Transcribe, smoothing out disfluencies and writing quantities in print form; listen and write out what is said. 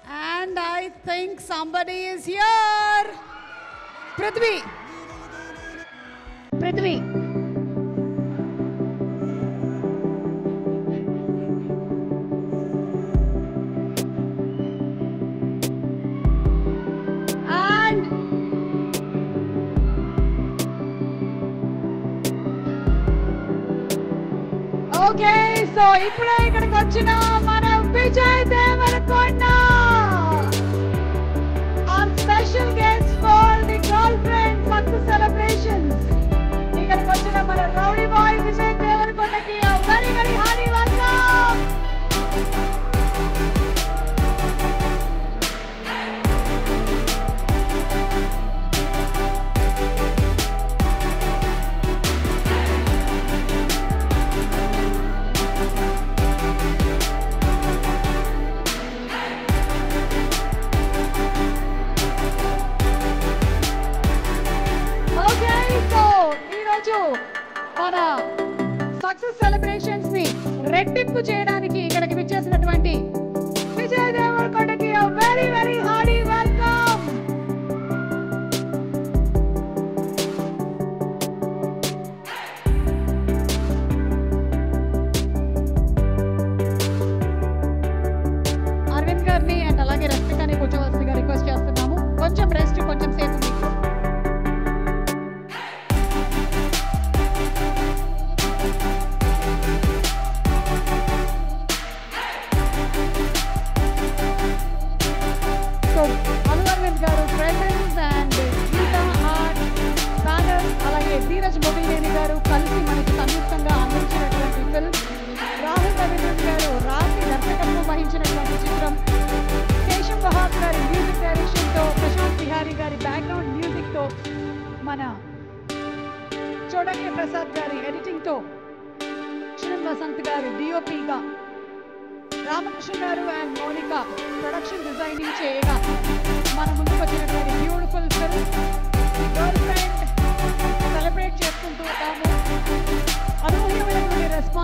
And I think somebody is here. Prithvi. And okay, so ipude ikkadiki vachina mana Vijay Devarakonda, our special guest for the girlfriend success celebrations. Ikkadiki vachina mana rowdy boy Vijay Devarakonda ki a very very hearty welcome. మన success celebrations ని రెట్టింపు చేయడానికి ఇక్కడికి విచ్చేసినటువంటి Vijay దేవరకొండకి a very very hearty welcome. Arvind గారిని and అలాగే రష్మికని కూర్చోవలసిందిగా request చేస్తున్నాము. కొంచెం రెస్ట్, కొంచెం సేపు. ధీరజ్ మొగిలినేని గారు కలిసి మనకి సంయుక్తంగా అందించినటువంటి ఫిల్మ్, రాహుల్ రవీంద్రన్ గారు రాసి దర్శకత్వం వహించినటువంటి చిత్రం, కేశవ్ వహాబ్ గారి మ్యూజిక్ డైరెక్షన్తో, ప్రశాంత్ బిహారీ గారి బ్యాక్గ్రౌండ్ మ్యూజిక్తో, మన చోడకే ప్రసాద్ గారి ఎడిటింగ్తో, చిరణ్ వసంత్ గారు డిఓపిగా, రామకృష్ణ గారు అండ్ మోనిక ప్రొడక్షన్ డిజైనింగ్ చేయగా మన ముందుకు వచ్చినటువంటి beautiful film girl friend celebrate చేసుకుంటూ ఉంటాము. అనూహ్యమైనటువంటి రెస్పాన్స్